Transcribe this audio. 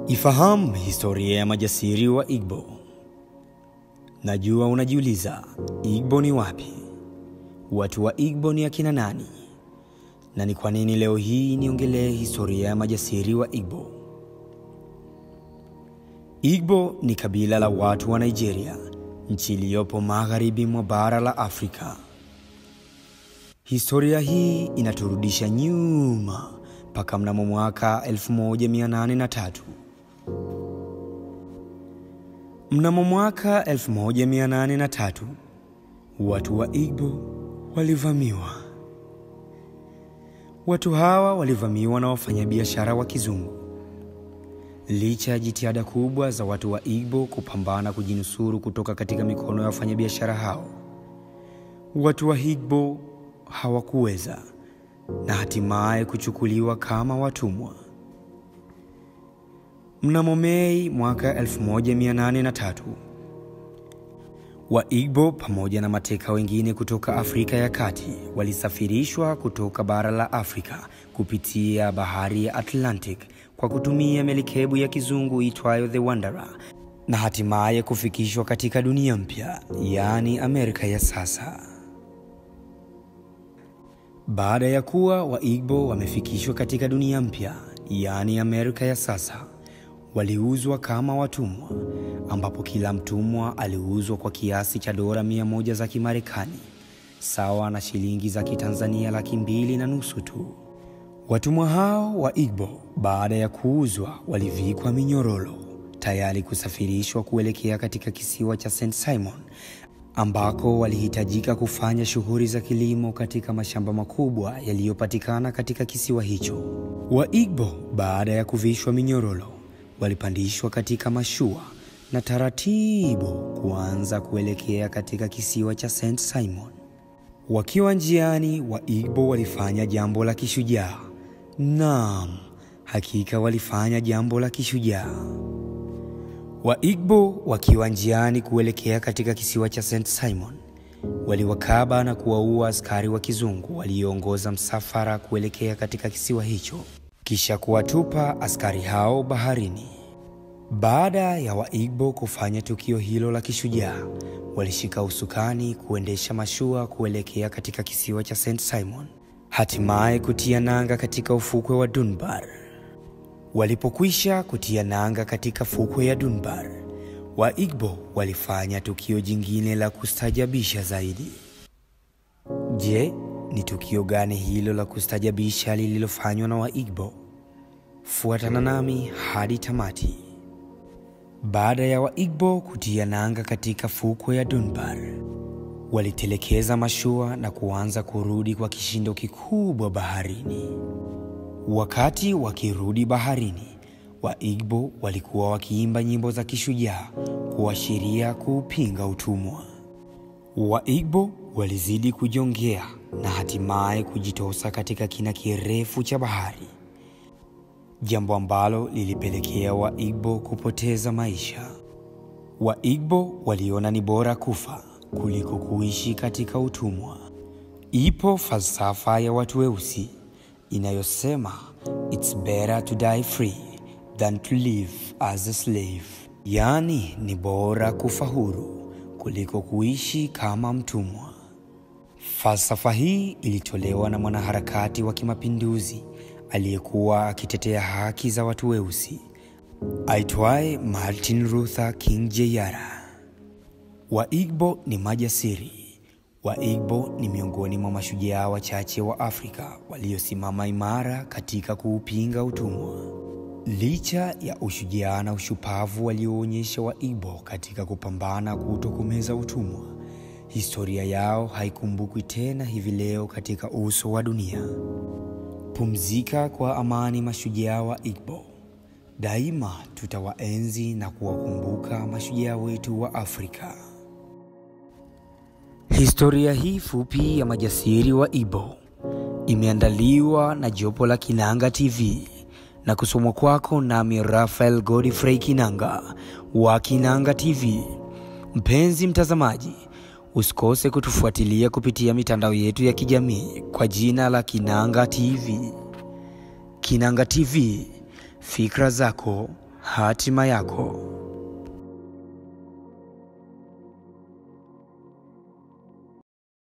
Ifahamu historia ya majasiri wa Igbo. Najua unajiuliza, Igbo ni wapi? Watu wa Igbo ni akina nani? Na ni kwa nini leo hii niongelee historia ya majasiri wa Igbo? Igbo ni kabila la watu wa Nigeria, nchi iliyopo magharibi mwa bara la Afrika. Historia hii inaturudisha nyuma mpaka mnamo mwaka 1803. Mnamo mwaka 1803, watu wa Igbo walivamiwa. Watu hawa walivamiwa na wafanyabiashara wa kizungu. Licha ya jitihada kubwa za watu wa Igbo kupambana kujinusuru kutoka katika mikono ya wafanyabiashara hao, watu wa Igbo hawakuweza na hatimaye kuchukuliwa kama watumwa. Mnamo Mei mwaka 1803, wa Igbo pamoja na mateka wengine kutoka Afrika ya Kati walisafirishwa kutoka bara la Afrika kupitia bahari ya Atlantic kwa kutumia melikebu ya kizungu itwayo The Wanderer, na hatimaye kufikishwa katika dunia mpya, yaani Amerika ya sasa. Baada ya kuwa wa Igbo wamefikishwa katika dunia mpya, yaani Amerika ya sasa, waliuzwa kama watumwa, ambapo kila mtumwa aliuzwa kwa kiasi cha dola 100 za Kimarekani, sawa na shilingi za Kitanzania 2.5 tu. Watumwa hao wa Igbo baada ya kuuzwa walivikwa minyororo, tayari kusafirishwa kuelekea katika kisiwa cha St. Simon, ambako walihitajika kufanya shughuli za kilimo katika mashamba makubwa yaliyopatikana katika kisiwa hicho. Wa Igbo baada ya kuvishwa minyororo walipandishwa katika mashua na taratibu kuanza kuelekea katika kisiwa cha St. Simon. Wakiwa njiani, wa Igbo walifanya jambo la kishujaa. Naam, hakika walifanya jambo la kishujaa. Wa Igbo wakiwa njiani kuelekea katika kisiwa cha St. Simon, waliwakaba na kuwaua askari wa kizungu walioongoza msafara kuelekea katika kisiwa hicho, kisha kuwatupa askari hao baharini. Baada ya wa Igbo kufanya tukio hilo la kishujaa, walishika usukani kuendesha mashua kuelekea katika kisiwa cha St. Simon, hatimaye kutia nanga katika ufukwe wa Dunbar. Walipokwisha kutia nanga katika fukwe ya Dunbar, wa Igbo walifanya tukio jingine la kustajabisha zaidi. Je, ni tukio gani hilo la kustajabisha lililofanywa na wa Igbo? Fuatana nami hadi tamati. Baada ya wa Igbo kutia nanga katika fukwe ya Dunbar, walitelekeza mashua na kuanza kurudi kwa kishindo kikubwa baharini. Wakati wakirudi baharini, wa Igbo walikuwa wakiimba nyimbo za kishujaa kuashiria kuupinga utumwa. Wa Igbo walizidi kujongea na hatimaye kujitosa katika kina kirefu cha bahari, jambo ambalo lilipelekea wa Igbo kupoteza maisha. Wa Igbo waliona ni bora kufa kuliko kuishi katika utumwa. Ipo falsafa ya watu weusi inayosema, it's better to die free than to live as a slave, yaani ni bora kufa huru kuliko kuishi kama mtumwa. Falsafa hii ilitolewa na mwanaharakati wa kimapinduzi aliyekuwa akitetea haki za watu weusi aitwaye Martin Luther King Jr. Wa Igbo ni majasiri. Wa Igbo ni miongoni mwa mashujaa wachache wa Afrika waliosimama imara katika kuupinga utumwa. Licha ya ushujaa na ushupavu walioonyesha wa Igbo katika kupambana kutokomeza utumwa, historia yao haikumbukwi tena hivi leo katika uso wa dunia. Pumzika kwa amani mashujaa wa Igbo. Daima tutawaenzi na kuwakumbuka mashujaa wetu wa Afrika. Historia hii fupi ya majasiri wa Igbo imeandaliwa na jopo la Kinanga TV na kusomwa kwako nami Raphael Godfrey Kinanga wa Kinanga TV. Mpenzi mtazamaji, usikose kutufuatilia kupitia mitandao yetu ya kijamii kwa jina la Kinanga TV. Kinanga TV, fikra zako, hatima yako.